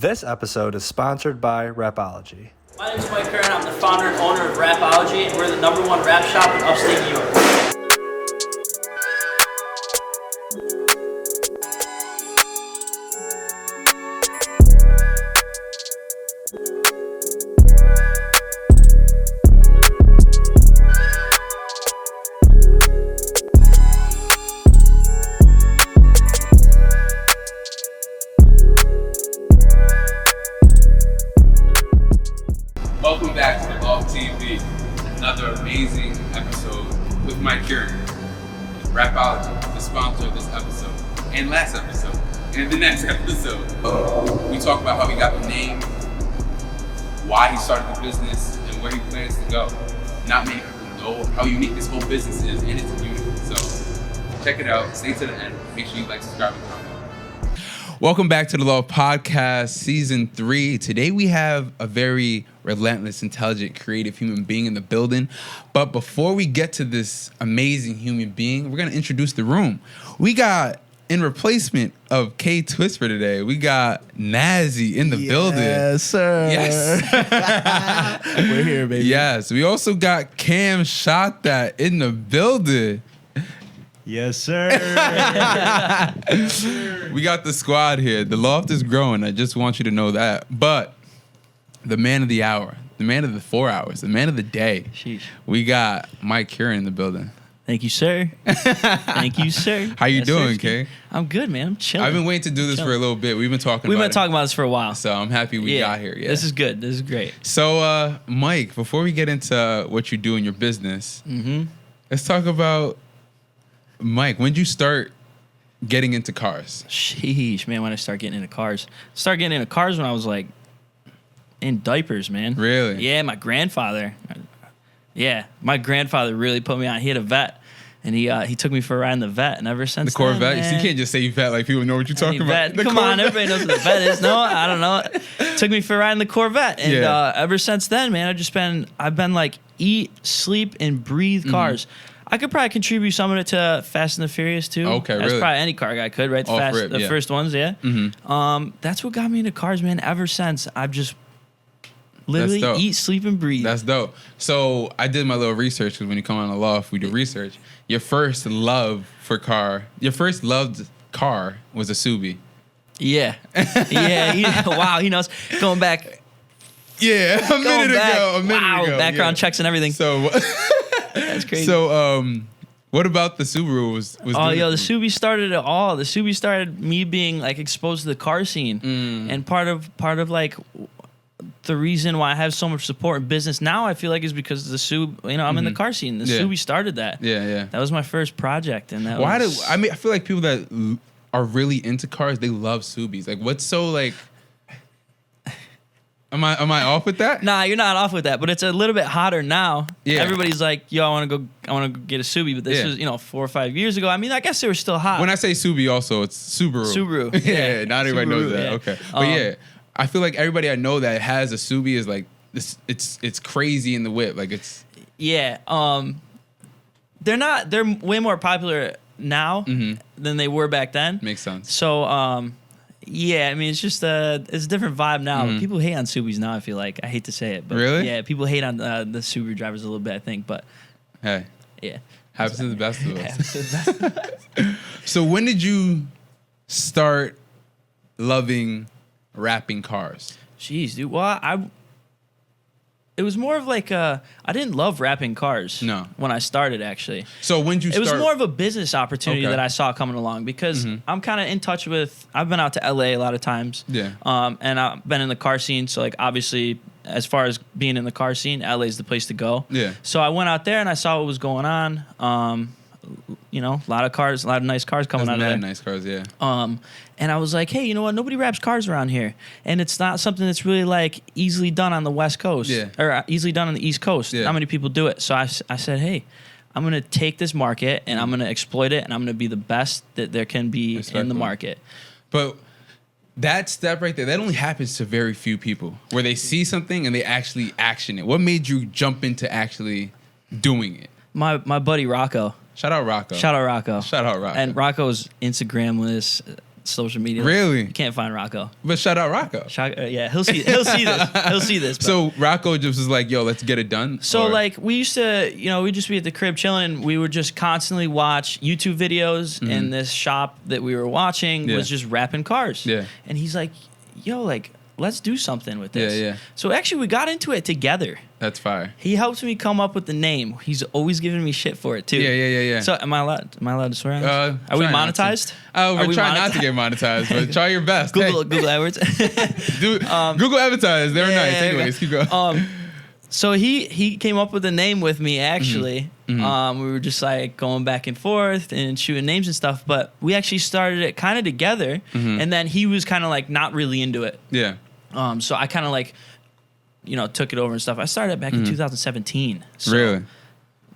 This episode is sponsored by Wrapology. My name is Mike Curran. I'm the founder and owner of Wrapology, and we're the #1 wrap shop in upstate New York. Welcome back to the Loft TV. Another amazing episode with Mike Curran. Wrapology, the sponsor of this episode, and last episode, and the next episode. We talk about how he got the name, why he started the business, and where he plans to go. Not many people know how unique this whole business is, and it's unique. So check it out. Stay to the end. Make sure you like, subscribe, and comment. Welcome back to the Loft Podcast, Season 3. Today we have a very relentless, intelligent, creative human being in the building. But before we get to this amazing human being, we're going to introduce the room. We got, in replacement of K Twist for today, we got Nazzy in the building. Yes, sir. Yes. We're here, baby. Yes. We also got Kam Shot That in the building. Yes, sir. We got the squad here. The Loft is growing. I just want you to know that. But the man of the hour, the man of the 4 hours, the man of the day. Sheesh. We got Mike Curran in the building. Thank you, sir. Thank you, sir. How you Yes, doing, sir. Kay? I'm good, man. I'm chilling. I've been waiting to do this for a little bit. We've been talking about this for a while. So I'm happy we got here. Yeah. This is good. This is great. So, Mike, before we get into what you do in your business, let's talk about, Mike, when did you start getting into cars? Sheesh, man, when I start getting into cars. Start getting into cars when I was like in diapers, man. Really? Yeah, my grandfather. Yeah, my grandfather really put me on. He had a vet, and he took me for a ride in the vet, and ever since The Corvette? then, So you can't just say vet like people know what you're talking about. Come on, everybody knows what the vet is. No, I don't know. Took me for a ride in the Corvette, and ever since then, man, I've been like eat, sleep, and breathe cars. I could probably contribute some of it to Fast and the Furious too. Okay, That's really? probably any car guy could, right? The first ones, yeah. That's what got me into cars, man. Ever since, I've just literally eat, sleep, and breathe. That's dope. So I did my little research because when you come on the Loft, we do research. Your first loved car was a Subi. Yeah, yeah. Wow, he knows. Going back. Yeah, a minute ago. Background checks and everything. So that's crazy. So, what about the Subaru was the Subi started it all. The Subi started me being like exposed to the car scene, and part of like the reason why I have so much support in business now, I feel like, is because the Subi. You know, I'm in the car scene. The Subi started that. Yeah. That was my first project, and that. I feel like people that are really into cars, they love Subis. Like, what's so like? Am I off with that? Nah, you're not off with that, but it's a little bit hotter now. Yeah. Everybody's like, yo, I want to go get a Subi, but this was, 4 or 5 years ago. I mean, I guess they were still hot. When I say Subi, also it's Subaru. Yeah, not everybody knows that. Yeah. Okay, but I feel like everybody I know that has a Subi is like this. It's crazy in the whip. Like it's they're way more popular now than they were back then. Makes sense. So yeah, I mean, it's just it's a different vibe now. But people hate on Subis now. I feel like I hate to say it, but really, yeah, people hate on the Subaru drivers a little bit. I think, but hey, yeah, happens to the best of us. So when did you start loving wrapping cars? Jeez, dude. Well, it was more of like I didn't love wrapping cars. No. When I started, actually. So when did you start? It was more of a business opportunity that I saw coming along because I'm kind of in touch with. I've been out to LA a lot of times. Yeah. And I've been in the car scene, so like obviously, as far as being in the car scene, LA is the place to go. Yeah. So I went out there and I saw what was going on. A lot of cars, a lot of nice cars coming out of there. Nice cars, yeah. And I was like, hey, you know what? Nobody wraps cars around here, and it's not something that's really like easily done on the West Coast, or easily done on the East Coast. Yeah. Not many people do it. So I said, hey, I'm gonna take this market and I'm gonna exploit it, and I'm gonna be the best that there can be in the market. But that step right there, that only happens to very few people, where they see something and they actually action it. What made you jump into actually doing it? My buddy Rocco. Shout out Rocco. Shout out Rocco. Shout out Rocco. And Rocco's Instagramless, social media. Really? You can't find Rocco. But shout out Rocco. Yeah, he'll see this. He'll see this. But. So Rocco just was like, yo, let's get it done. So or? like we used to, we'd just be at the crib chilling, and we would just constantly watch YouTube videos, and this shop that we were watching was just wrapping cars. Yeah. And he's like, yo, like, let's do something with this. Yeah. So actually we got into it together. That's fire. He helped me come up with the name. He's always giving me shit for it too. Yeah. So am I allowed to swear on this? Are we try not to. monetized? We're trying not to get monetized, but try your best. Google AdWords. Google advertise. They're nice. yeah, Anyways, keep going. So he came up with a name with me actually. We were just like going back and forth and shooting names and stuff, but we actually started it kind of together, and then he was kind of like not really into it. Yeah. So I kind of like, took it over and stuff. I started back in 2017. So, Really?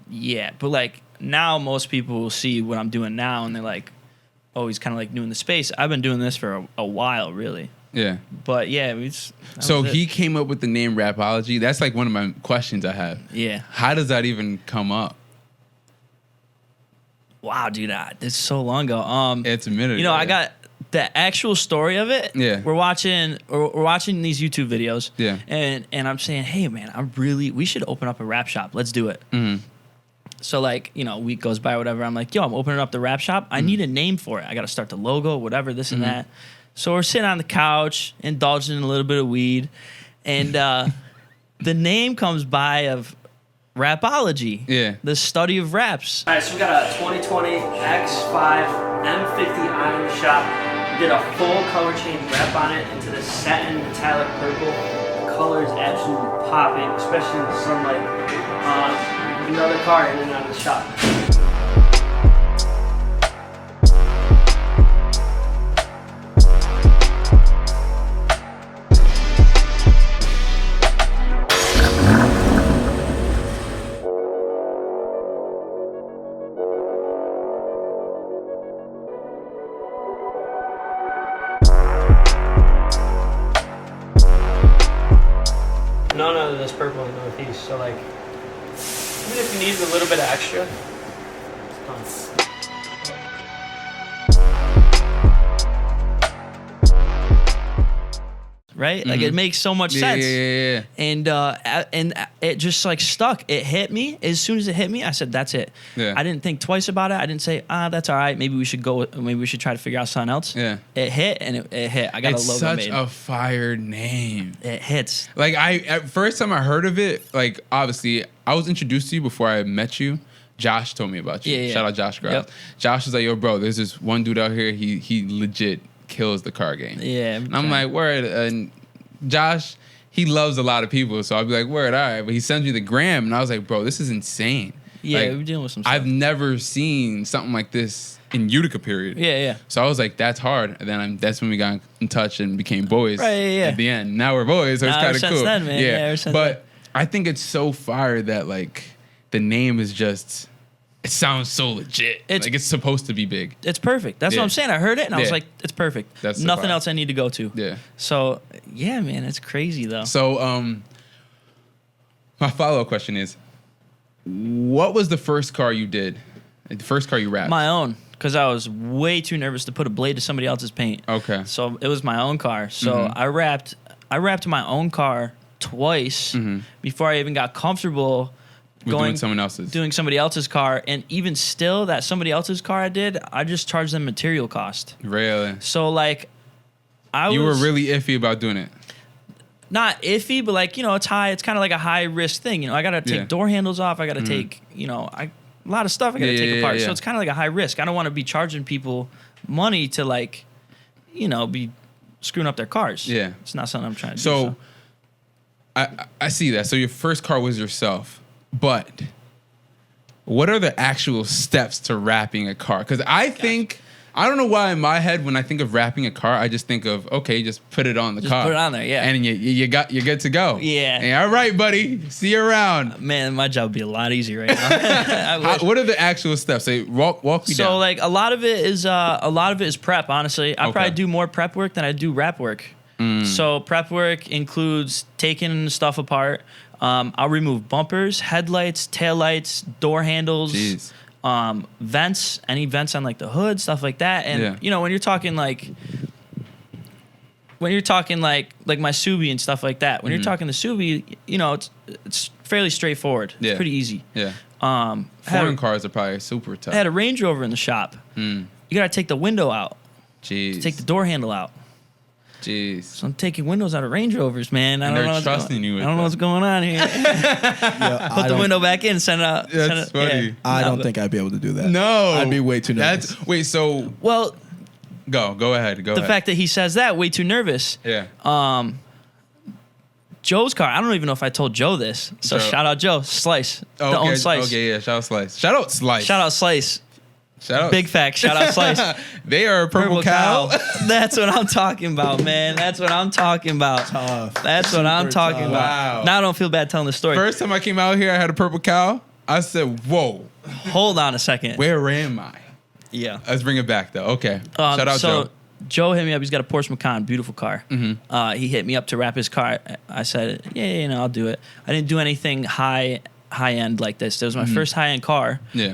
Yeah, but like now most people will see what I'm doing now, and they're like, oh, he's kind of like new in the space. I've been doing this for a while, really. Yeah. But yeah, so he came up with the name Wrapology. That's like one of my questions I have. Yeah. How does that even come up? Wow, dude, it's so long ago. It's a minute ago. I got the actual story of it. Yeah. We're watching these YouTube videos. Yeah. And I'm saying, hey man, we should open up a rap shop. Let's do it. So like, a week goes by, whatever. I'm like, yo, I'm opening up the rap shop. I need a name for it. I got to start the logo, whatever, this and that. So we're sitting on the couch, indulging in a little bit of weed, and the name comes by of Wrapology. Yeah. The study of raps. All right, so we got a 2020 X5 M50 iron shop. We did a full color change wrap on it into the satin metallic purple. The color is absolutely popping, especially in the sunlight. Another car in and out of the shop. None of this purple in the Northeast, so like, even if you need a little bit of extra, it's fine. Right? Like it makes so much sense. Yeah. And it just like stuck. It hit me. As soon as it hit me, I said, that's it. Yeah. I didn't think twice about it. I didn't say, that's all right. Maybe we should try to figure out something else. Yeah. It hit and it hit. I got It's a logo such made. a fire name. It hits. Like at first time I heard of it, like obviously I was introduced to you before I met you. Josh told me about you. Yeah. Shout out Josh Graz. Yep. Josh was like, yo, bro, there's this one dude out here. He legit kills the car game. Yeah. And I'm like, word. And Josh, he loves a lot of people, so I'll be like, word, all right. But he sends me the gram, and I was like, bro, this is insane. Yeah, like, we're dealing with some stuff. I've never seen something like this in Utica, period. Yeah. So I was like, that's hard. And then that's when we got in touch and became boys. Right, yeah. At the end. Now we're boys, so it's kind of Ever cool. since then, man. Yeah, ever since but then. I think it's so fire that like the name is just. It sounds so legit. It's supposed to be big. It's perfect. That's what I'm saying. I heard it and I was like, it's perfect. That's so nothing fire. else I need to go to. Yeah. So yeah, man, it's crazy though. So my follow-up question is, what was the first car you did? The first car you wrapped? My own, because I was way too nervous to put a blade to somebody else's paint. Okay. So it was my own car. So I wrapped my own car twice before I even got comfortable doing someone else's. Doing somebody else's car, and even still, that somebody else's car I did, I just charged them material cost. Really? So like, you were really iffy about doing it. Not iffy, but like, it's high. It's kind of like a high risk thing. I got to take door handles off. I got to take, a lot of stuff I got to take apart. So it's kind of like a high risk. I don't want to be charging people money to like, be screwing up their cars. Yeah. It's not something I'm trying to do. So I see that. So your first car was yourself, but what are the actual steps to wrapping a car? Because I don't know why in my head when I think of wrapping a car, I just think of, okay, just put it on the car. Put it on there, yeah. And you're good to go. Yeah. And, all right, buddy. See you around. Man, my job would be a lot easier right now. What are the actual steps? Say, walk me down. So like a lot of it is prep, honestly. I probably do more prep work than I do wrap work. So prep work includes taking stuff apart. I'll remove bumpers, headlights, taillights, door handles. Jeez. vents, any vents on like the hood, stuff like that. And you know, when you're talking like my Subi and stuff like that, when you're talking the Subi, you know, it's fairly straightforward. Yeah. It's pretty easy. Yeah. Foreign cars are probably super tough. I had a Range Rover in the shop. You gotta take the window out. Jeez. Take the door handle out. Jeez. So I'm taking windows out of Range Rovers, man. I don't know what's going on here. Put the window back in, send it out. That's funny. Yeah. I don't think I'd be able to do that. No. I'd be way too nervous. So Well, go ahead. the fact that he says that, way too nervous. Yeah. Joe's car, I don't even know if I told Joe this. So shout out Joe, Slice. Oh, the own Slice. Okay, yeah, shout out Slice. Shout out Slice. Shout out Slice. Shout out. Big fact, shout out Slice. They are a purple cow. That's what I'm talking about, man. That's what I'm talking about. Tough. That's what I'm talking tough. about. Wow. Now I don't feel bad telling the story. First time I came out here, I had a purple cow. I said, whoa, Hold on a second. where am I? Yeah. Let's bring it back, though. Okay. Shout out so Joe. Joe hit me up. He's got a Porsche Macan, beautiful car. He hit me up to wrap his car. I said, yeah, I'll do it. I didn't do anything high end like this. It was my first high end car. Yeah.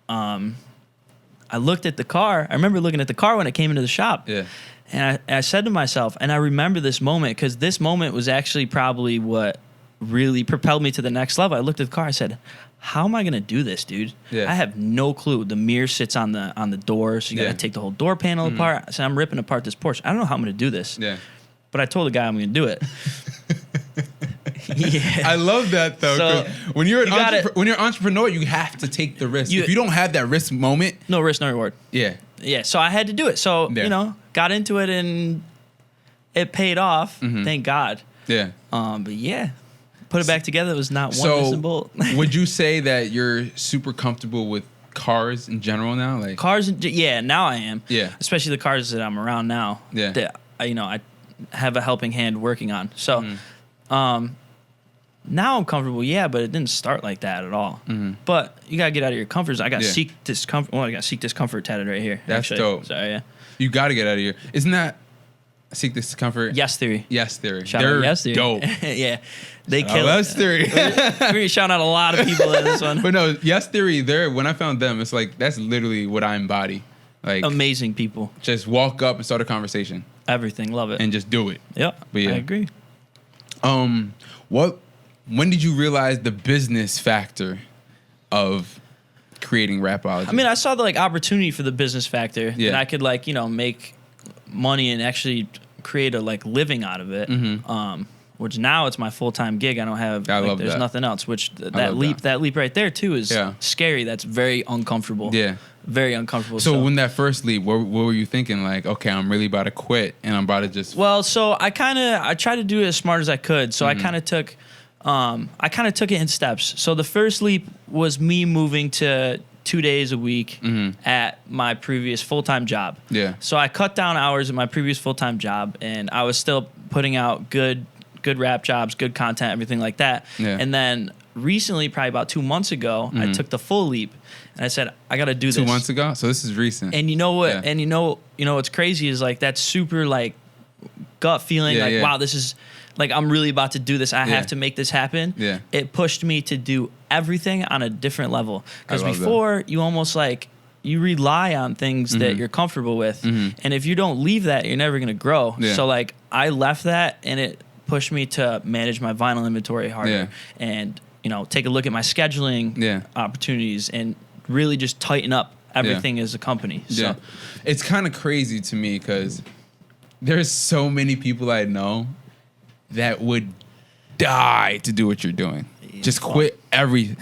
I looked at the car. I remember looking at the car when it came into the shop. Yeah. And I said to myself, and I remember this moment because this moment was actually probably what really propelled me to the next level. I looked at the car. I said, how am I going to do this, dude? Yeah. I have no clue. The mirror sits on the door, so you got to take the whole door panel apart. I said, I'm ripping apart this Porsche. I don't know how I'm going to do this. Yeah. But I told the guy I'm going to do it. Yeah. I love that, though. So, 'cause when you're when you're an entrepreneur, you have to take the risk. You- If you don't have that risk moment, No risk, no reward. yeah. Yeah, so I had to do it. So, Yeah. got into it and it paid off. Thank God. Yeah. But yeah, put it back together. It was not one So, missing bolt. would you say that you're super comfortable with cars in general now? Like Cars, yeah, now I am. Yeah. Especially the cars that I'm around now. Yeah. That I have a helping hand working on. So, now I'm comfortable, yeah, but it didn't start like that at all. But you gotta get out of your comfort zone. I got Yeah. seek discomfort. Well, I got seek discomfort tatted right here. That's actually. dope. Sorry, yeah. you got to get out of here. Isn't that Seek Discomfort? Yes Theory. Yes Theory. Shout They're out Yes Theory. dope. Yeah, they Oh, kill Yes it. Theory. We're gonna shout out a lot of people in this one. But no, Yes Theory. When I found them, it's like that's literally what I embody. Like Amazing people. just walk up and start a conversation Everything. Love it. and just do it. Yep. But yeah. I agree. When did you realize the business factor of creating Wrapology? I mean, I saw the opportunity for the business factor Yeah. that I could make money and actually create a living out of it. Which now it's my full-time gig. I don't have. I love there's that. nothing else. Which love that leap right there too is Yeah. scary. That's very uncomfortable. Yeah. Very uncomfortable. So when that first leap, what were you thinking? Like, okay, I'm really about to quit, and I'm about to just. Well, so I tried to do it as smart as I could. So I kind of took it in steps. So the first leap was me moving to 2 days a week at my previous full-time job. Yeah. So I cut down hours at my previous full-time job, and I was still putting out good rap jobs, good content, everything like that. Yeah. And then recently, probably about 2 months ago, I took the full leap, and I said, I got to do this. 2 months ago, so this is recent. And you know what? Yeah. And you know what's crazy is that super gut feeling, Yeah, yeah. wow, this is I'm really about to do this. I have to make this happen. Yeah. It pushed me to do everything on a different level. Because I love before you almost you rely on things that you're comfortable with, and if you don't leave that, you're never gonna grow. Yeah. So I left that, and it pushed me to manage my vinyl inventory harder, Yeah. and take a look at my scheduling opportunities, and really just tighten up everything as a company. So. Yeah. It's kind of crazy to me because there's so many people I know that would die to do what you're doing. Just quit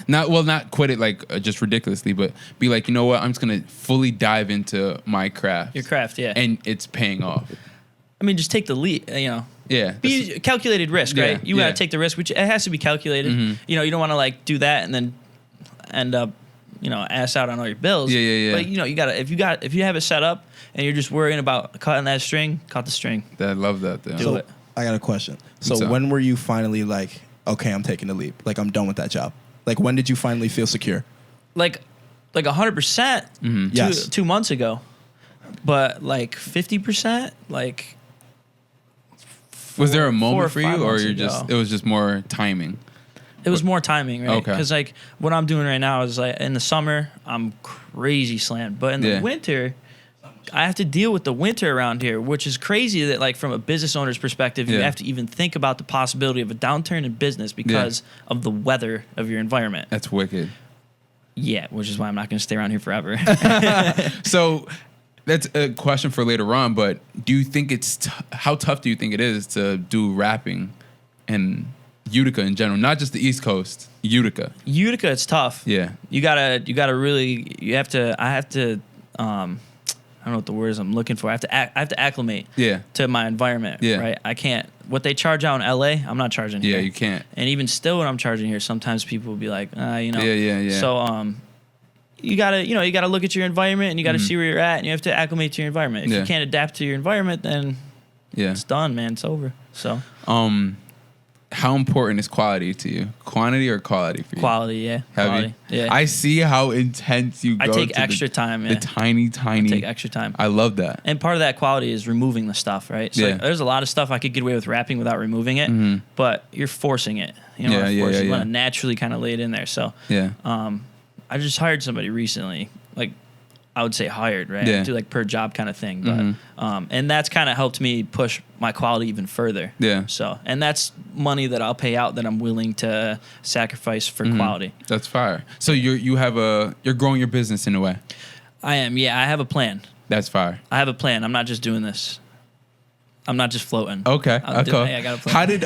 not quit it just ridiculously, but be like, you know what? I'm just gonna fully dive into my craft. Your craft, yeah. And it's paying off. I mean, just take the lead, Yeah. Be calculated risk, Yeah, right? You gotta yeah. take the risk, which it has to be calculated. You don't want to do that and then end up, ass out on all your bills. Yeah. But you gotta if you have it set up and you're just worrying about cutting that string, cut the string. I love that though. Do it. I got a question. What's So up? when were you finally okay, I'm taking the leap. I'm done with that job. When did you finally feel secure? 100%. Yes. 2 months ago, but 50%, Was there a 4 or moment for 5 you, or months you're ago. it was just more timing? It was more timing, right? Okay. Because like what I'm doing right now is like in the summer I'm crazy slammed, but in the winter I have to deal with the winter around here, which is crazy that like from a business owner's perspective, you have to even think about the possibility of a downturn in business because of the weather of your environment. That's wicked. Yeah, which is why I'm not going to stay around here forever. So that's a question for later on, but do you think it's how tough do you think it is to do rapping in Utica in general, not just the East Coast, Utica? Utica, it's tough. Yeah. You gotta really, I have to, I don't know what the word is I'm looking for. I have to acclimate to my environment, right? I can't, what they charge out in LA, I'm not charging here. Yeah, you can't. And even still when I'm charging here, sometimes people will be like, you know. Yeah. So, you gotta look at your environment and you gotta see where you're at and you have to acclimate to your environment. If you can't adapt to your environment, then it's done, man. It's over. So, how important is quality to you? Quantity or quality for you? Quality, yeah. Quality. Yeah. I see how intense you go. I take to extra time, the tiny. I take extra time. I love that. And part of that quality is removing the stuff, right? So like, there's a lot of stuff I could get away with rapping without removing it, but you're forcing it. You know, you want to naturally kind of lay it in there. So I just hired somebody recently, like I would say hired, right? I do like per job kind of thing, but and that's kind of helped me push my quality even further. Yeah. So, and that's money that I'll pay out that I'm willing to sacrifice for quality. That's fire. So you're growing your business in a way. I am. Yeah, I have a plan. That's fire. I have a plan. I'm not just doing this. I'm not just floating. Okay. Hey, I got a plan. How did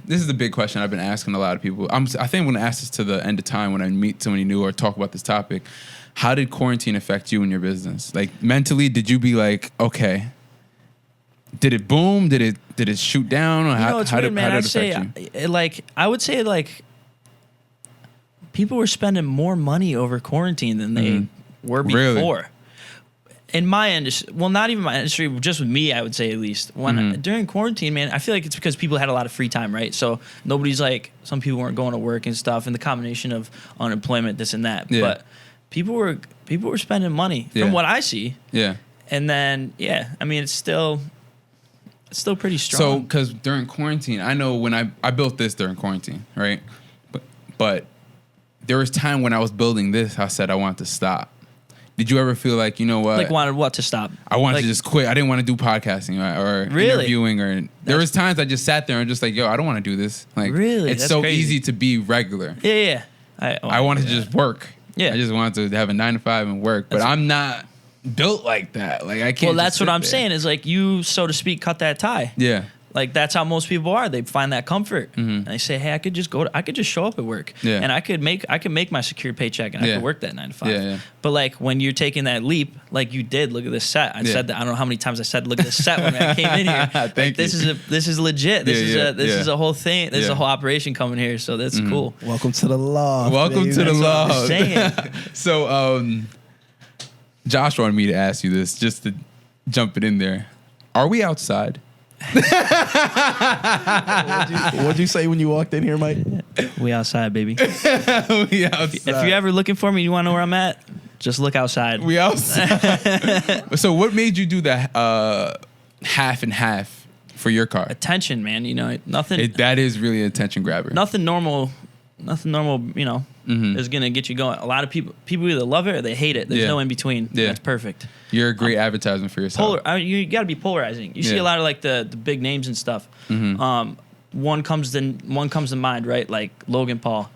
this is the big question I've been asking a lot of people. I think I'm going to ask this to the end of time when I meet somebody new or talk about this topic. How did quarantine affect you and your business? Like mentally, did you be like, okay, did it boom? Did it shoot down? Or how did it affect you? I would say like people were spending more money over quarantine than they were before. Really? In my industry, well, not even my industry, just with me, I would say at least. During quarantine, man, I feel like it's because people had a lot of free time, right? So nobody's like, some people weren't going to work and stuff, and the combination of unemployment, this and that. Yeah. But people were spending money from what I see. Yeah. And then, I mean, it's still pretty strong. So, because during quarantine, I know when I built this during quarantine, right? But there was time when I was building this, I said I wanted to stop. Did you ever feel like, you know what? Like wanted what to stop? I wanted to just quit. I didn't want to do podcasting or interviewing or there was times I just sat there and just like, yo, I don't want to do this. Like, really? It's so easy to be regular. Yeah. I wanted to just work. Yeah. I just wanted to have a 9 to 5 and work, but I'm not built like that. Like I can't. Well, that's what I'm saying is like you, so to speak, cut that tie. Yeah. Like that's how most people are. They find that comfort, and they say, "Hey, I could just show up at work, and I could make my secure paycheck, and I could work that 9 to 5." Yeah. But like when you're taking that leap, like you did, look at this set. I said that. I don't know how many times I said, "Look at this set" when I came in here. Thank you. This is legit. This is a whole thing. This is a whole operation coming here. So that's cool. Welcome to the Loft. Welcome to the Loft. I'm saying. So, Josh wanted me to ask you this, just to jump it in there. Are we outside? What'd you say when you walked in here, Mike? We outside, baby. We outside. If you're ever looking for me, you want to know where I'm at? Just look outside. We outside. So what made you do the half and half for your car? Attention, man. You know, nothing. That is really an attention grabber. Nothing normal, you know, is going to get you going. A lot of people either love it or they hate it. There's no in between. Yeah. That's perfect. You're a great advertisement for yourself. You got to be polarizing. You see a lot of like the big names and stuff. One comes to mind, right? Like Logan Paul.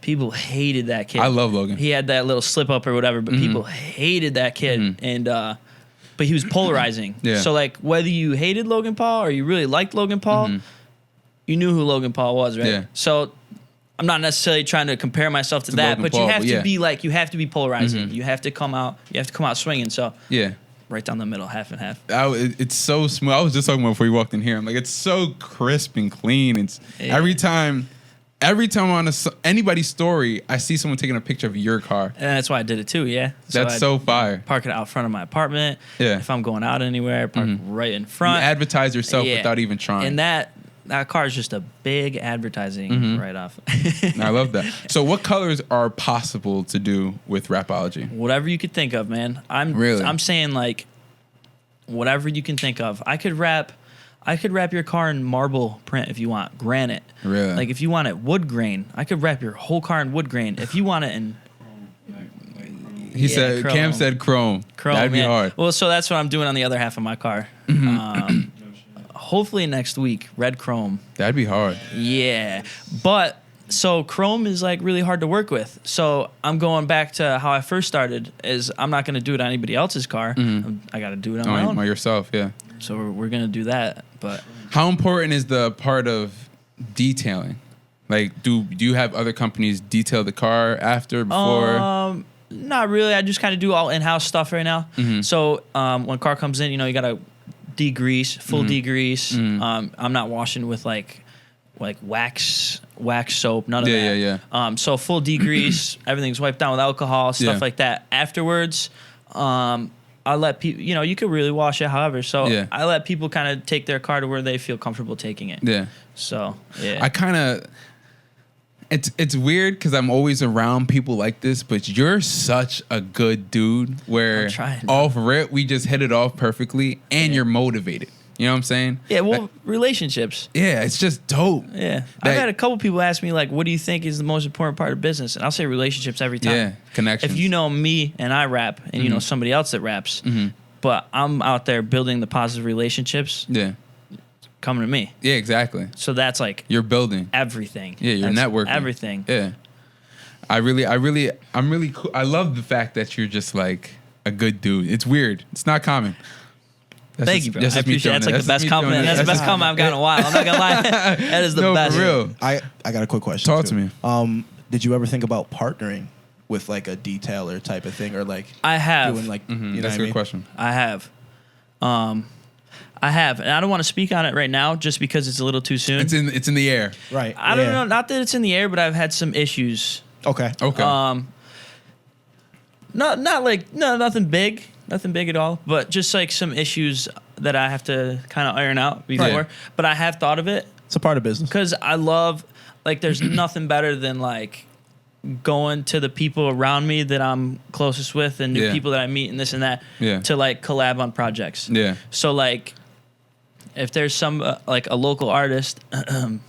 People hated that kid. I love Logan. He had that little slip up or whatever, but people hated that kid. And but he was polarizing. So like whether you hated Logan Paul or you really liked Logan Paul, you knew who Logan Paul was, right? Yeah. So I'm not necessarily trying to compare myself to that, but you have to be like, you have to be polarizing. You have to come out swinging. So right down the middle, half and half. It's so smooth. I was just talking about before you walked in here. I'm like, it's so crisp and clean. It's every time on anybody's story, I see someone taking a picture of your car. And that's why I did it too. Yeah. That's so fire. Park it out front of my apartment. Yeah. If I'm going out anywhere, park right in front. You advertise yourself without even trying. And that car is just a big advertising right off. I love that. So what colors are possible to do with Wrapology? Whatever you could think of, man. I'm saying like whatever you can think of. I could wrap I could wrap your car in marble print if you want, granite. Really? Like if you want it wood grain, I could wrap your whole car in wood grain. If you want it in He said, chrome. Cam said chrome. That'd be hard. Well, so that's what I'm doing on the other half of my car. Hopefully next week, red chrome. That'd be hard. Yeah. But so chrome is like really hard to work with. So I'm going back to how I first started is I'm not going to do it on anybody else's car. I got to do it on my own. By yourself, yeah. So we're going to do that. But how important is the part of detailing? Like, do you have other companies detail the car after, before? Not really. I just kind of do all in-house stuff right now. So when a car comes in, you got to degrease, full degrease. I'm not washing with like wax soap, none of that. Yeah. So full degrease, everything's wiped down with alcohol, stuff like that. Afterwards, I let people, you could really wash it however. So I let people kind of take their car to where they feel comfortable taking it. Yeah. So, yeah. I kind of, it's weird because I'm always around people like this, but you're such a good dude where off rip, we just hit it off perfectly and you're motivated. You know what I'm saying? Yeah, well, relationships. Yeah, it's just dope. Yeah. I've had a couple people ask me, like, what do you think is the most important part of business? And I'll say relationships every time. Yeah, connections. If you know me and I rap and you know somebody else that raps, but I'm out there building the positive relationships, come to me. Yeah, exactly. So that's like... You're building. Everything. Yeah, you're networking. Everything. Yeah. I'm really cool. I love the fact that you're just like a good dude. It's weird. It's not common. Thank you, bro. I appreciate it. That's like the best compliment. That's the best compliment I've gotten in a while. I'm not gonna lie. That is the best. For real. I got a quick question. Talk to me. Did you ever think about partnering with like a detailer type of thing, or like I have doing like that's a good question. I have, and I don't want to speak on it right now just because it's a little too soon. It's in the air. Right. I don't know. Not that it's in the air, but I've had some issues. Okay. Nothing big. Nothing big at all, but just like some issues that I have to kind of iron out before. Right. But I have thought of it. It's a part of business. Because I love, like, there's nothing better than like going to the people around me that I'm closest with and new people that I meet and this and that to like collab on projects. Yeah. So like, if there's some like a local artist, Nazzy,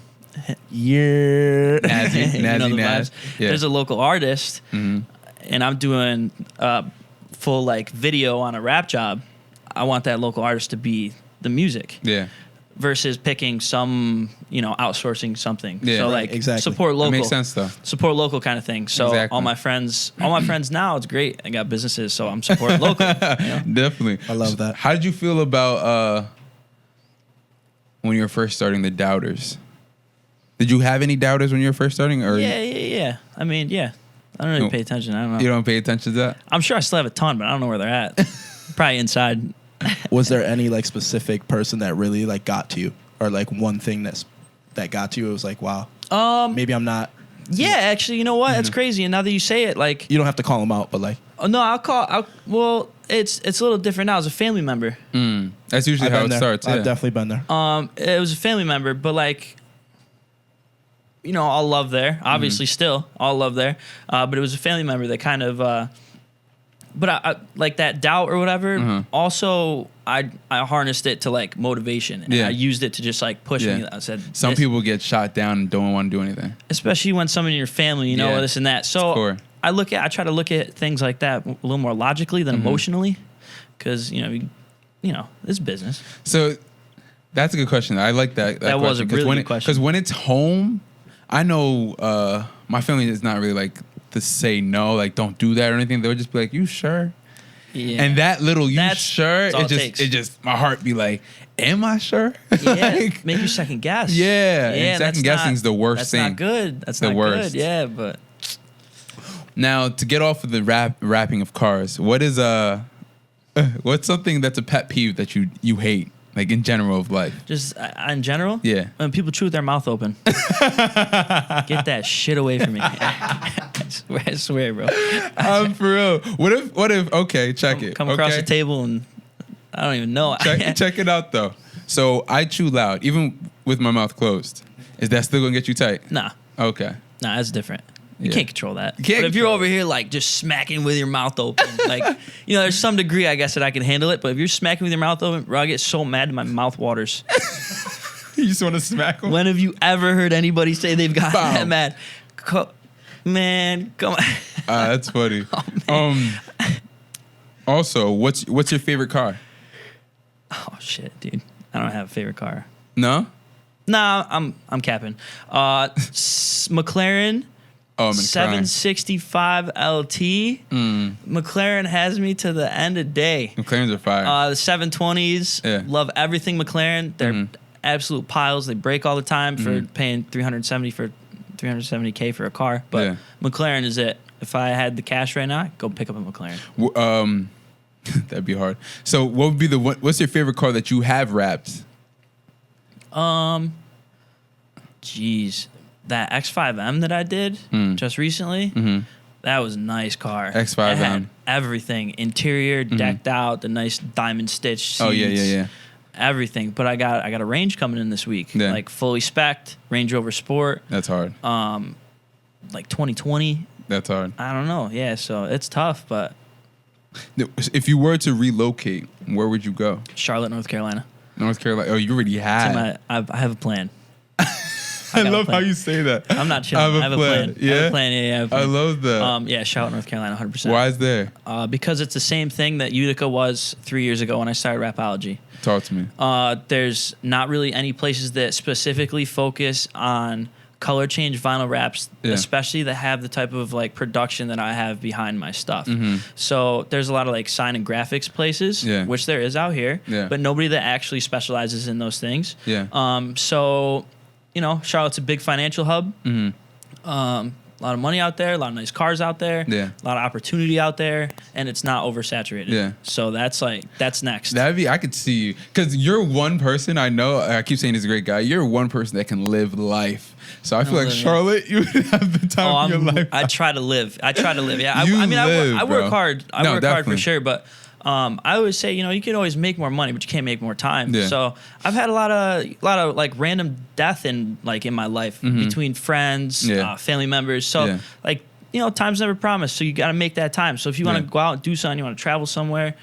Naz. There's a local artist, and I'm doing full like video on a rap job. I want that local artist to be the music. Yeah. Versus picking some, outsourcing something. Yeah. So like support local. That makes sense though. Support local kind of thing. So all my friends now, it's great. I got businesses, so I'm supporting local. Definitely. I love that. How did you feel about when you were first starting the Doubters? Did you have any doubters when you were first starting? Or Yeah. I mean, yeah. I don't really pay attention. I don't know. You don't pay attention to that? I'm sure I still have a ton, but I don't know where they're at. Probably inside. Was there any like specific person that really like got to you, or like one thing that got to you? It was like, wow, maybe I'm not. Yeah, actually, you know what? That's crazy. And now that you say it, like, you don't have to call them out, but like, well, it's a little different now. As a family member. That's usually how it starts. I've definitely been there. It was a family member, but like, all love there. Obviously, still all love there. But it was a family member that kind of. But I like that doubt or whatever. Also, I harnessed it to like motivation. And I used it to just like push me. I said, some people get shot down and don't want to do anything. Especially when someone in your family, this and that. So I try to look at things like that a little more logically than emotionally, because it's business. So that's a good question. I like that. That was a really good question. Because when it's home, I know my family is not really like to say no, like don't do that or anything. They would just be like, "You sure?" Yeah. And that little sure, it just my heart be like, "Am I sure?" Yeah, make you second guess. Yeah, and second guessing is the worst thing. That's not good. That's the not worst. Good. Yeah, but now to get off of the wrapping of cars, what is what's something that's a pet peeve that you hate? Like in general of life. Just in general? Yeah. When people chew with their mouth open. Get that shit away from me. I swear, bro. For real. What if okay, check it. Come across the table and I don't even know. Check it out though. So I chew loud, even with my mouth closed. Is that still gonna get you tight? Nah. Okay. Nah, that's different. You can't control that. Can't but if you're control over here like just smacking with your mouth open, like there's some degree I guess that I can handle it. But if you're smacking with your mouth open, bro, I get so mad my mouth waters. You just want to smack them? When have you ever heard anybody say they've got that mad? Man, come on. That's funny. Also, what's your favorite car? Oh shit, dude. I don't have a favorite car. No? Nah, I'm capping. McLaren. Oh, 765 LT. McLaren has me to the end of day. McLarens are fire. The 720s. Love everything McLaren. They're absolute piles. They break all the time for paying $370K for a car. But McLaren is it. If I had the cash right now, I'd go pick up a McLaren. That'd be hard. So what would be what's your favorite car that you have wrapped? Jeez. That X5M that I did just recently, that was a nice car. X5M. It had everything. Interior, decked out, the nice diamond stitch seats. Oh, yeah. Everything. But I got a range coming in this week. Yeah. Like fully spec'd, Range Rover Sport. That's hard. Like 2020. That's hard. I don't know. Yeah, so it's tough, but... If you were to relocate, where would you go? Charlotte, North Carolina. North Carolina. Oh, you already had. I have a plan. I love how you say that. I'm not chilling. I have a plan. Yeah? I have a plan. Yeah, I have a plan. I love that. Yeah, Charlotte, North Carolina, 100%. Why is there? Because it's the same thing that Utica was 3 years ago when I started Wrapology. Talk to me. There's not really any places that specifically focus on color change vinyl wraps, especially that have the type of like production that I have behind my stuff. So there's a lot of like sign and graphics places, which there is out here, but nobody that actually specializes in those things. So, Charlotte's a big financial hub. A lot of money out there, a lot of nice cars out there, a lot of opportunity out there, and it's not oversaturated. So that's next. I could see you. Because you're one person, I know, I keep saying he's a great guy, you're one person that can live life. So I feel like Charlotte, you would have the time of your life. I try to live. Yeah. I work hard. I work hard for definitely. sure, but I always say, you can always make more money, but you can't make more time. So I've had a lot of like random death in my life between friends, family members. So time's never promised. So you got to make that time. So if you want to go out and do something, you want to travel somewhere,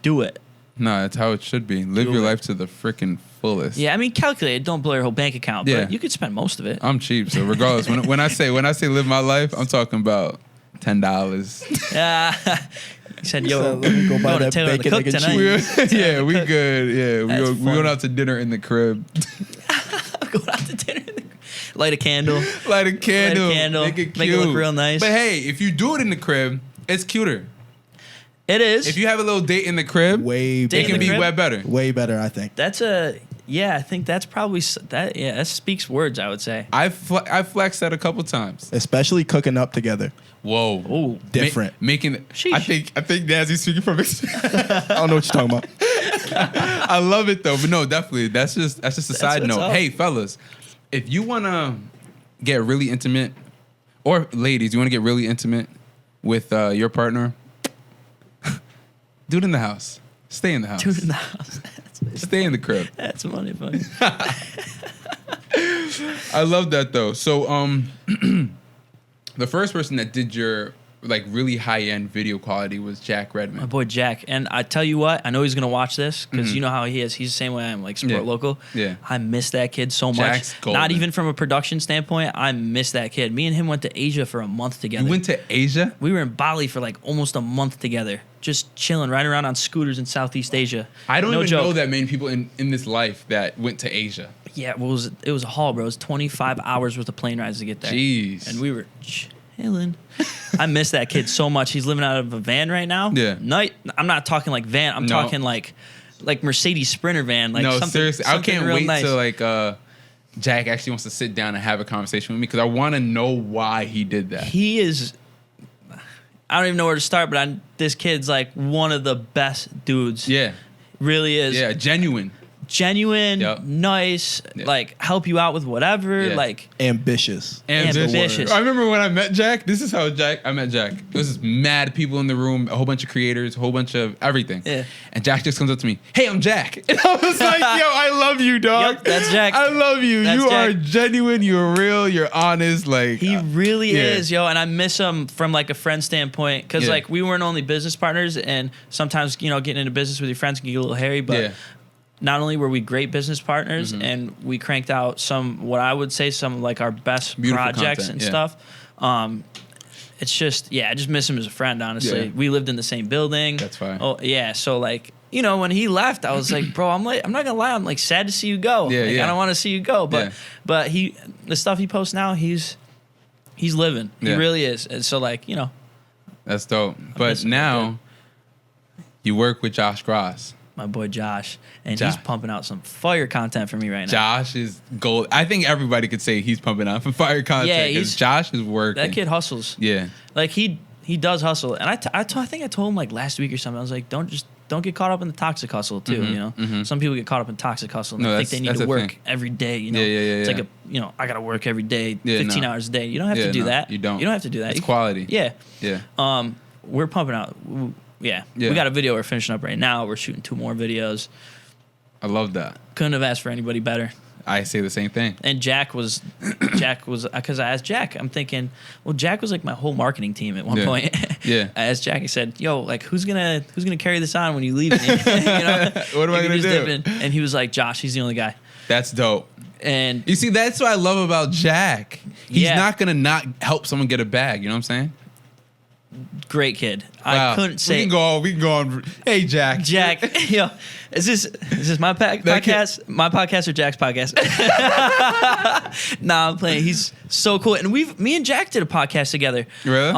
do it. No, that's how it should be. Live your life to the freaking fullest. Yeah, I mean, calculate it. Don't blow your whole bank account, but you could spend most of it. I'm cheap, so regardless, when I say live my life, I'm talking about $10. Yeah. He said, "Yo, let me go buy that Taylor bacon, the cook egg, and tonight." Yeah, we good. Yeah, we going out to dinner in the crib. Going out to dinner. Light a candle. Light a candle. Make it cute. Make it look real nice. But hey, if you do it in the crib, it's cuter. It is. If you have a little date in the crib, it can be way better. Way better, I think. I think that's probably that. Yeah, that speaks words, I would say. I flexed that a couple times, especially cooking up together. Whoa, oh, different. Making. I think Nazzy's speaking from experience. I don't know what you're talking about. I love it though, but no, definitely that's just a side note. Up. Hey, fellas, if you wanna get really intimate, or ladies, you wanna get really intimate with your partner, do it in the house. Stay in the house. Do it in the house. Stay in the crib. That's funny. I love that though. So the first person that did your really high-end video quality was Jack Redmond. My boy Jack. And I tell you what, I know he's going to watch this because you know how he is. He's the same way I am, support local. Yeah. I miss that kid so much. Jack's golden. Not even from a production standpoint. I miss that kid. Me and him went to Asia for a month together. You went to Asia? We were in Bali for almost a month together. Just chilling, riding around on scooters in Southeast Asia. I don't even know that many people in this life that went to Asia. Yeah, it was a haul, bro. It was 25 hours worth of plane rides to get there. Jeez. And we were chilling. I miss that kid so much. He's living out of a van right now. Yeah. I'm not talking van. I'm talking like Mercedes Sprinter van. No, seriously. I can't wait till Jack actually wants to sit down and have a conversation with me because I want to know why he did that. He is... I don't even know where to start, but this kid's one of the best dudes. Yeah. Really is. Yeah, genuine. genuine, Yep. nice, Yeah. like help you out with whatever, Yeah. like Ambitious. ambitious. I remember when I met Jack. This is how I met Jack. There was just mad people in the room, a whole bunch of creators, a whole bunch of everything. Yeah. And Jack just comes up to me, "Hey, I'm Jack." And I was like, "Yo, I love you, dog. Yep, that's Jack. I love you. That's You Jack. are genuine. You're real. You're honest. Like He really yeah. is, yo, and I miss him from like a friend standpoint because Yeah. like we weren't only business partners, and sometimes getting into business with your friends can get a little hairy, but. Yeah. Not only were we great business partners, and we cranked out what I would say some of like our best Beautiful projects content, and yeah. stuff. It's just, I just miss him as a friend, honestly. Yeah. We lived in the same building. That's fine. Oh, yeah. So, like, when he left, I was like, bro, I'm not going to lie. I'm like sad to see you go. Yeah, Like, yeah. I don't want to see you go. But, Yeah. the stuff he posts now, he's living. He Yeah. really is. And so, like, That's dope. But missing now you work with Josh Graz. my boy Josh, and Josh. he's pumping out some fire content for me right now. Josh is gold. I think everybody could say he's pumping out for fire content. Yeah, 'cause he's- Josh is working. That kid hustles. Yeah. Like he does hustle, and I think I told him like last week or something. I was like, don't get caught up in the toxic hustle too. Some people get caught up in toxic hustle and No, they think that's- they need that's to the work thing. every day. Yeah. It's Yeah. like I gotta work every day, Yeah, 15 no. hours a day. You don't have Yeah, to do no, that. you don't. You don't have to do that. It's You- quality. Yeah. Yeah. We're pumping out. Yeah. Yeah. We got a video we're finishing up right now. We're shooting 2 more videos. I love that. Couldn't have asked for anybody better. I say the same thing. And Jack was because I asked Jack. I'm thinking, well, Jack was like my whole marketing team at one Yeah. point. Yeah. I asked Jack. I said, "Yo, like, who's gonna carry this on when you leave me? What am I Like, gonna who's do? dipping?" And he was like, "Josh, he's the only guy." That's dope. And You see, that's what I love about Jack. He's Yeah. not gonna not help someone get a bag. You know what I'm saying? great kid. Wow. I couldn't say We can go on. Hey, Jack. Jack. Yo, is this my That podcast? My podcast or Jack's podcast? Nah, I'm playing. He's so cool, and me and Jack did a podcast together. Really?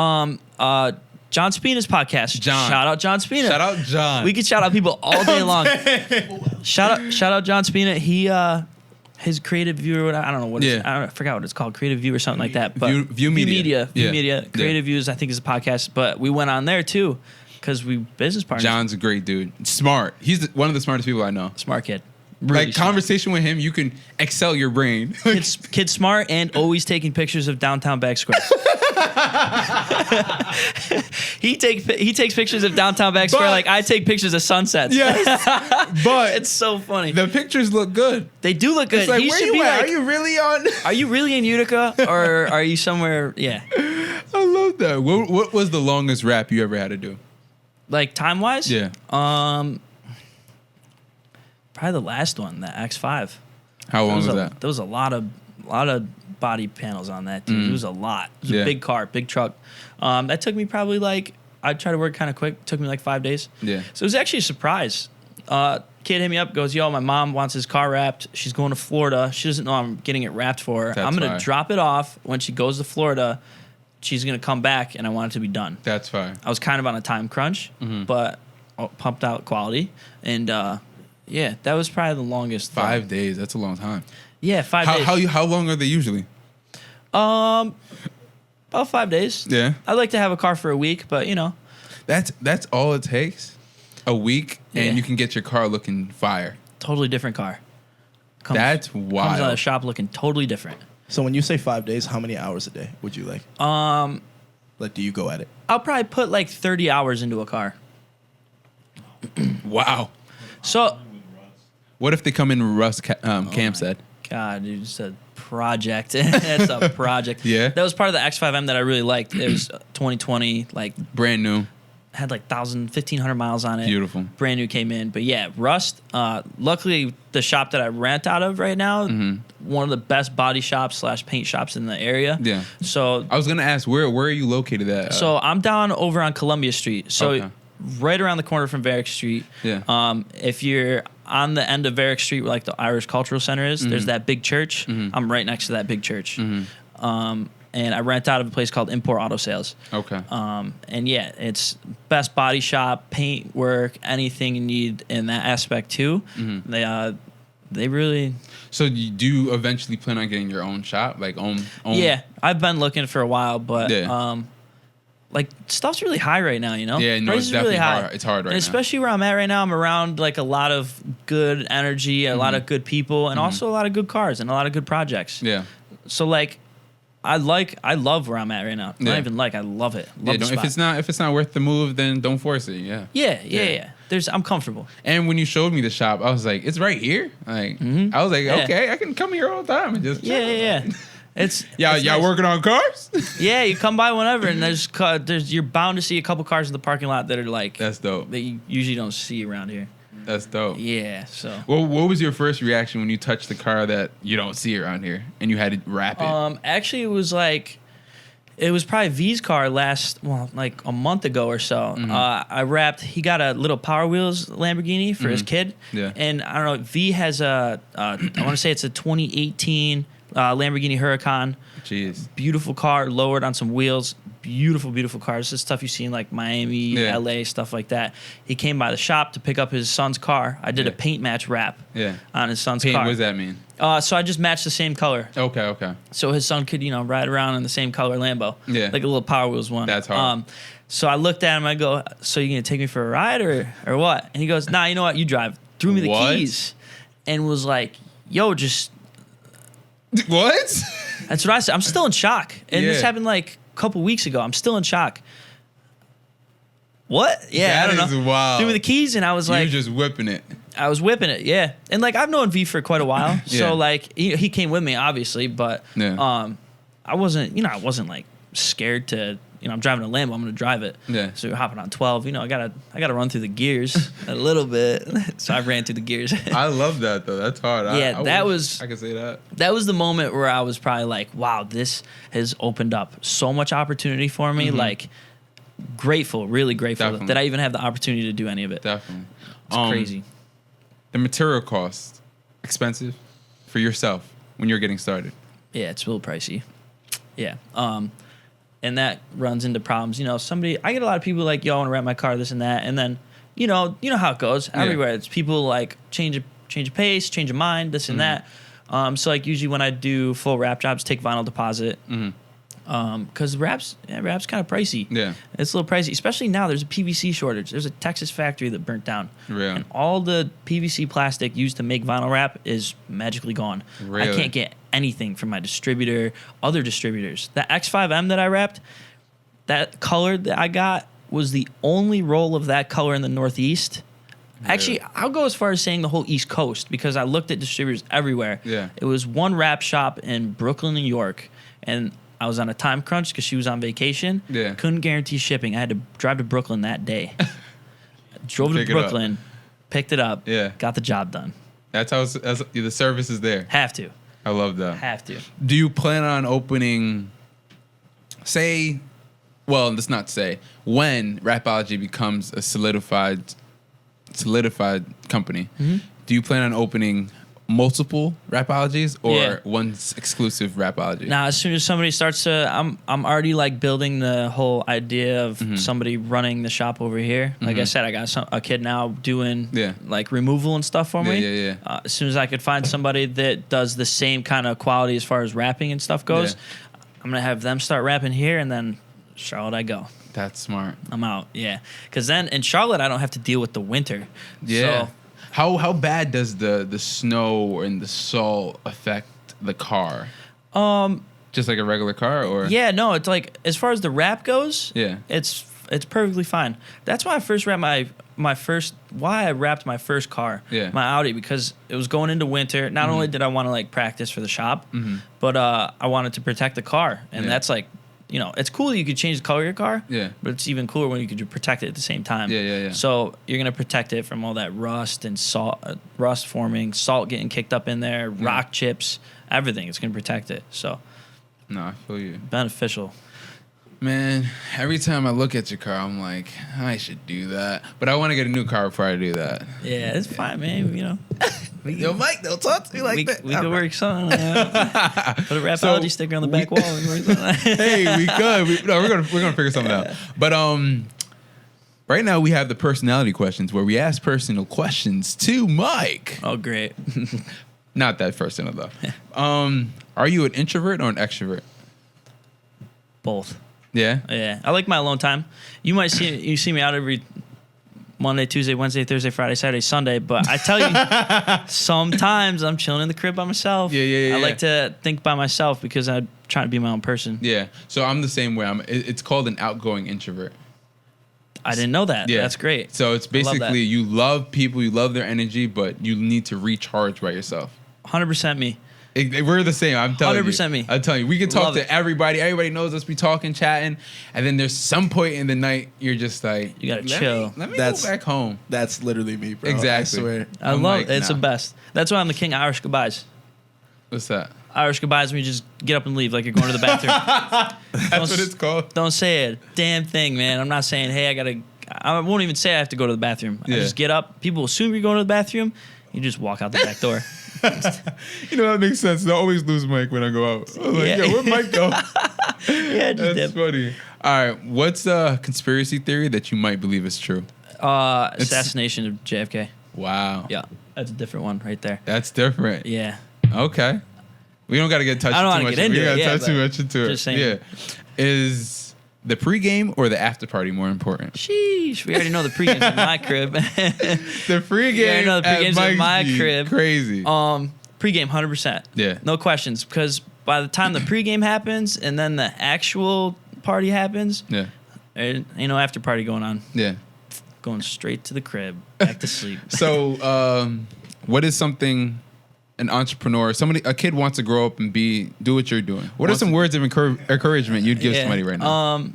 John Spina's podcast. John. Shout out John Spina. Shout out John. We could shout out people all day long. Shout out John Spina. He his creative view, or I don't know what Yeah. I forgot what it's called, creative view or something like that. But View Media. View Yeah. Media, creative views. I think is a podcast. But we went on there too because we business partners. John's a great dude. Smart. He's one of the smartest people I know. Smart kid. Really Like smart. conversation with him, you can excel your brain. Kid smart and always taking pictures of downtown Back Square. he takes pictures of downtown Back Square But- like I take pictures of sunsets. Yes, but It's so funny. the pictures look good. They do look good. It's like, He where should you be at? like, Are you really on? are you really in Utica or are you somewhere? Yeah, I love that. What was the longest rap you ever had to do? like time wise. Yeah. Probably the last one, the X5. How long was that? There was a lot of body panels on that, dude. It was a lot. It was Yeah. a big car, big truck. That took me probably like, I tried to work kind of quick. It took me like 5 days. Yeah. So it was actually a surprise. Kid hit me up, goes, "Yo, my mom wants his car wrapped. She's going to Florida. She doesn't know I'm getting it wrapped for her. That's I'm going fire. to drop it off. When she goes to Florida, she's going to come back, and I want it to be done." That's fine. I was kind of on a time crunch, but pumped out quality. And yeah, that was probably the longest. 5 days. That's a long time. Yeah, 5 days. How long are they usually? About 5 days. Yeah. I'd like to have a car for a week, but That's all it takes. A week, Yeah. and you can get your car looking fire. totally different car. That's Comes wild. out of the shop looking totally different. So when you say 5 days, how many hours a day would you like? Like, do you go at it? I'll probably put like 30 hours into a car. Wow. So, What if they come in Russ Kam said? God, dude, it's a project. It's a project. Yeah. That was part of the X5M that I really liked. It was 2020, like Brand new. had like 1,500 miles on it. Beautiful. Brand new came in. But yeah, Rust, luckily the shop that I rent out of right now, one of the best body shops / paint shops in the area. Yeah. So I was gonna ask where are you located at? so I'm down over on Columbia Street. So Okay. right around the corner from Varick Street. Yeah. If you're on the end of Varick Street where like the Irish Cultural Center is, there's that big church. I'm right next to that big church. And I rent out of a place called Import Auto Sales. Okay. And yeah, it's best body shop, paint work, anything you need in that aspect too. They really. So you do eventually plan on getting your own shop, like own? Yeah, I've been looking for a while, but Yeah. like stuff's really high right now, you know? Yeah, no, it's Prices are definitely hard. It's hard right and now. especially where I'm at right now, I'm around like a lot of good energy, a lot of good people, and also a lot of good cars and a lot of good projects. Yeah. So like I love where I'm at right now. Not even like, I love it. Love the spot. If it's not worth the move, then don't force it. Yeah. Yeah. I'm comfortable. And when you showed me the shop, I was like, it's right here. Like I was like, okay, I can come here all the time and just Yeah. It's y'all nice. working on cars? Yeah, you come by whenever, and there's you're bound to see a couple cars in the parking lot that are like That's dope. that you usually don't see around here. That's dope. Yeah. So. Well, what was your first reaction when you touched the car that you don't see around here and you had to wrap it? Actually, it was probably V's car like a month ago or so. I wrapped. He got a little Power Wheels Lamborghini for his kid. Yeah. And I don't know. V has I want to say it's a 2018 Lamborghini Huracan. Jeez. Beautiful car, lowered on some wheels. Beautiful car. This is stuff you see in like Miami, LA, stuff like that. He came by the shop to pick up his son's car. I did a paint match wrap on his son's car. What does that mean? So I just matched the same color. Okay. So his son could, ride around in the same color Lambo. Yeah. Like a little Power Wheels one. That's hard. So I looked at him, I go, so you gonna take me for a ride or what? And he goes, nah, you know what, you drive. Threw me the keys and was like, yo, just What? That's what I said. I'm still in shock. And this happened like a couple weeks ago. I'm still in shock. What? Yeah, I don't know. That is wild. Threw me the keys and I was like, you're just whipping it. I was whipping it, yeah. And like I've known V for quite a while. So like he came with me obviously, but I wasn't like scared to, I'm driving a Lambo, I'm going to drive it. Yeah. So we're hopping on 12, I got to run through the gears a little bit. So I ran through the gears. I love that though. That's hard. Yeah, I can say that. That was the moment where I was probably like, wow, this has opened up so much opportunity for me. Like grateful, really grateful that I even have the opportunity to do any of it. Definitely. It's crazy. The material cost, expensive for yourself when you're getting started. Yeah, it's real pricey. Yeah. And that runs into problems. I get a lot of people like, yo, I want to wrap my car, this and that. And then, you know how it goes everywhere. It's people like change of pace, change of mind, this and that. So like usually when I do full wrap jobs, take vinyl deposit. Because wrap's kind of pricey. Yeah. It's a little pricey, especially now. There's a PVC shortage. There's a Texas factory that burnt down. Really? And all the PVC plastic used to make vinyl wrap is magically gone. Really? I can't get anything from my distributor, other distributors. The X5M that I wrapped, that color that I got was the only roll of that color in the Northeast. Really? Actually, I'll go as far as saying the whole East Coast because I looked at distributors everywhere. Yeah. It was one wrap shop in Brooklyn, New York, and I was on a time crunch because she was on vacation. Yeah. Couldn't guarantee shipping. I had to drive to Brooklyn that day. Drove to Brooklyn, picked it up. Yeah. Got the job done. That's how the service is there. Have to. I love that. Have to. Do you plan on opening, let's not say, when Wrapology becomes a solidified company, do you plan on opening multiple Wrapologies or one exclusive Wrapology? Now, as soon as somebody starts to, I'm already like building the whole idea of somebody running the shop over here. Like I said, I got a kid now doing like removal and stuff for me. As soon as I could find somebody that does the same kind of quality as far as wrapping and stuff goes, I'm gonna have them start wrapping here, and then Charlotte I go. That's smart. I'm out. Yeah, because then in Charlotte I don't have to deal with the winter. Yeah. So, How bad does the snow and the salt affect the car? Just like a regular car, or yeah, no, it's like as far as the wrap goes, it's perfectly fine. That's why I first wrapped I wrapped my first car, my Audi, because it was going into winter. Not only did I want to like practice for the shop, but I wanted to protect the car, and that's like. It's cool that you could change the color of your car, but it's even cooler when you could protect it at the same time. So you're going to protect it from all that rust and rust forming, salt getting kicked up in there, rock chips, everything. It's going to protect it. So, no, I feel you. Beneficial. Man, every time I look at your car, I'm like, I should do that. But I want to get a new car before I do that. Yeah, it's fine, man. Yo, Mike, don't talk to me like that. We could work something. Put a Wrapology sticker on the back wall. Hey, we could. We're gonna figure something out. But right now we have the personality questions where we ask personal questions to Mike. Oh, great. Not that personal though. Are you an introvert or an extrovert? Both. Yeah. Yeah, I like my alone time. You might see me out every Monday, Tuesday, Wednesday, Thursday, Friday, Saturday, Sunday. But I tell you, sometimes I'm chilling in the crib by myself. Yeah. I like to think by myself because I'm trying to be my own person. Yeah. So I'm the same way. It's called an outgoing introvert. I didn't know that. Yeah. That's great. So it's basically you love people, you love their energy, but you need to recharge by yourself. 100% me. We're the same. I'm telling you. 100% me. I'm telling you. We can talk Love to it. everybody. Everybody knows us. We talking, chatting, and then there's some point in the night you're just like, You gotta chill. Let me That's- go back home. That's literally me, bro. Exactly. I swear. I I'm love like, it. It's nah. the best. That's why I'm the king of Irish goodbyes. What's that? Irish goodbyes when you just get up and leave like you're going to the bathroom. That's what it's called. Don't say a damn thing, man. I'm not saying, hey, I won't even say I have to go to the bathroom. I Yeah. just get up. People assume you're going to the bathroom. You just walk out the back door. You know, that makes sense. I always lose Mike when I go out. I'm like, Yeah. yo, where'd Mike go? Yeah, just That's dip. funny. All right. What's a conspiracy theory that you might believe is true? Assassination of JFK. Wow. Yeah, that's a different one right there. That's different. Yeah. Okay. We don't got to get touched I don't too wanna much. get into We it, got to yeah, touch too but much into it. just saying. Yeah. Is the pregame or the after party more important? Sheesh. We already know the pregame's in my crib. The pregame. Yeah, I know the at pregame's in Mike's my be crib. Crazy. Pregame, 100%. Yeah. No questions. Because by the time the pregame happens and then the actual party happens, Yeah. there ain't no after party going on. Yeah. Going straight to the crib, back to sleep. So, what is something an entrepreneur, a kid wants to grow up and do what you're doing? What are some words of encouragement you'd give somebody right now?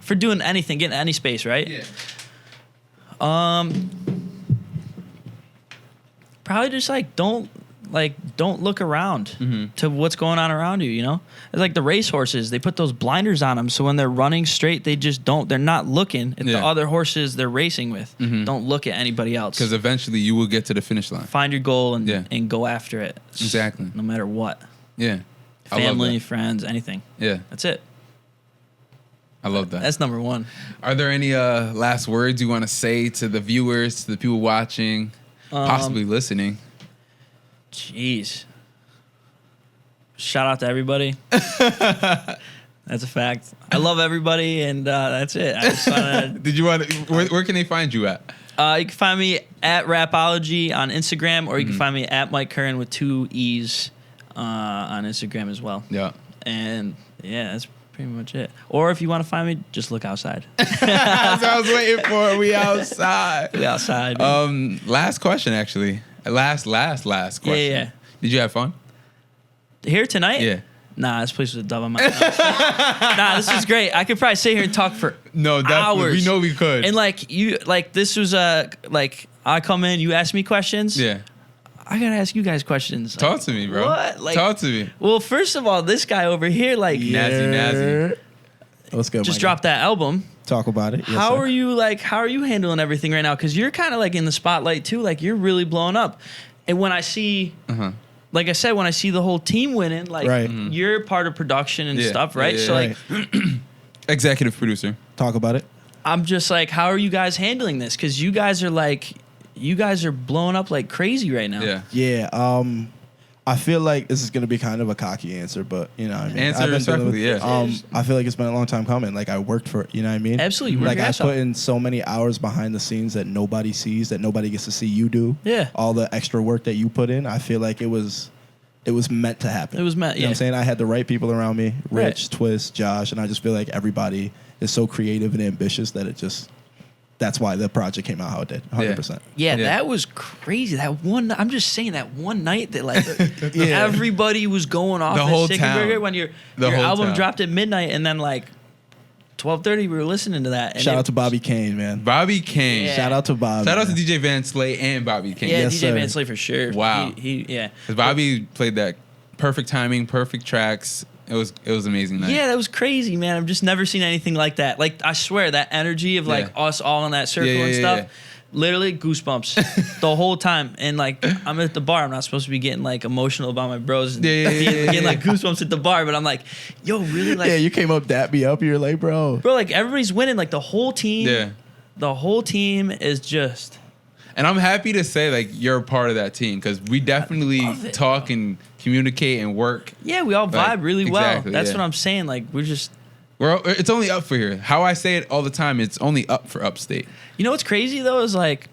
For doing anything, getting any space, right? Yeah. Probably just don't look around to what's going on around you, you know? It's like the racehorses, they put those blinders on them so when they're running straight, they're not looking at the other horses they're racing with. Don't look at anybody else. Because eventually you will get to the finish line. Find your goal and go after it. Exactly. No matter what. Yeah. I love Family, that. friends, anything. Yeah. That's it. I love that. That's number one. Are there any last words you want to say to the viewers, to the people watching, possibly listening? Jeez. Shout out to everybody. That's a fact. I love everybody, and that's it. I just wanna, Did you want to, where can they find you at? you can find me at Wrapology on Instagram, or you can find me at Mike Curran with 2 E's on Instagram as well. Yeah. And yeah, that's pretty much it. Or if you want to find me, just look outside. That's what I was waiting for. We outside. Look outside. Last question, actually. Last question. Yeah. Did you have fun? Here tonight? Yeah. Nah, this place was a dub on my Nah, this was great. I could probably sit here and talk for No, definitely. hours. We know we could. And this was I come in, you ask me questions. Yeah. I gotta ask you guys questions. Talk to me, bro. What? Talk to me. Well, first of all, this guy over here, Nazzy. Let's go. just Mike. dropped that album. Talk about it. Yes, How sir. are you handling everything right now? Because you're kind of in the spotlight too. You're really blowing up. And when I see, like I said, when I see the whole team winning, Right. you're part of production and Yeah. stuff, right? Yeah, So Right. Executive producer. Talk about it. I'm just how are you guys handling this? Because you guys are blowing up like crazy right now. Yeah. Yeah. I feel like this is gonna be kind of a cocky answer, but you know what I mean. Answer I've been dealing respectfully, with- I feel like it's been a long time coming. I worked for, you know what I mean? Absolutely, you work Like your I ass put off. in so many hours behind the scenes that nobody sees, that nobody gets to see you do. Yeah. All the extra work that you put in, I feel like it was meant to happen. It was meant, You know what I'm yeah. saying? I had the right people around me, Rich, Right. Twist, Josh, and I just feel like everybody is so creative and ambitious that that's why the project came out how it did. 100%. Yeah, Yeah. that was crazy. I'm just saying that one night that Yeah. everybody was going off The at whole Chicken town. Burger when your The whole album town. dropped at midnight and then 12:30 we were listening to that. And Shout out to Bobby Kane, man. Bobby Kane. Yeah. Shout out to Bobby. Shout out to man. DJ Van Slay and Bobby Kane. Yeah, Yes, DJ sir. Van Slay for sure. Wow. He yeah. 'Cause Bobby played that perfect timing, perfect tracks. It was an amazing night. Yeah, that was crazy, man. I've just never seen anything like that. I swear that energy of Yeah. us all in that circle Yeah, and yeah, stuff. yeah. Literally goosebumps the whole time. And I'm at the bar. I'm not supposed to be getting emotional about my bros and Yeah. getting goosebumps at the bar. But I'm yo, really? Yeah, you came up, dap me up. You're like, bro. Bro, everybody's winning. The whole team. Yeah. The whole team is just. And I'm happy to say you're a part of that team because we definitely love it, talk and communicate and work. Yeah, we all vibe really well. exactly, That's yeah. what I'm saying. We're just It's only up for here. How I say it all the time, it's only up for upstate. You know what's crazy though is like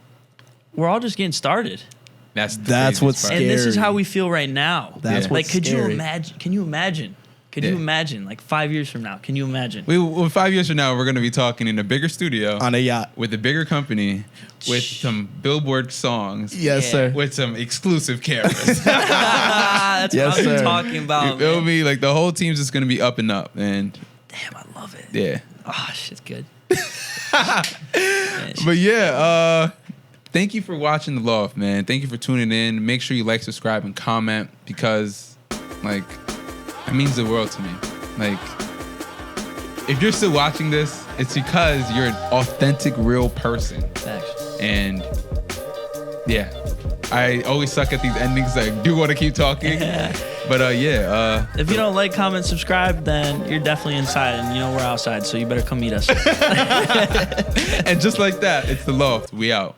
we're all just getting started. That's what's part. scary. And this is how we feel right now. That's like, what's could you scary. imagine? Can you imagine? Could you imagine? Like 5 years from now, can you imagine? Well, 5 years from now, we're going to be talking in a bigger studio On a yacht. with a bigger company, with some Billboard songs, Yes, Yeah. sir. with some exclusive cameras. That's Yes, what I'm sir. talking about. It'll Man. be like the whole team's just going to be up and up, and Damn, I love it. yeah. Oh, shit's good. But yeah, thank you for watching The Loft, man. Thank you for tuning in. Make sure you like, subscribe, and comment because, like, it means the world to me. Like, if you're still watching this, it's because you're an authentic, real person. Facts. And yeah, I always suck at these endings. I do want to keep talking, but If you don't like, comment, subscribe, then you're definitely inside, and you know we're outside, so you better come meet us. and just like that, it's The Loft. We out.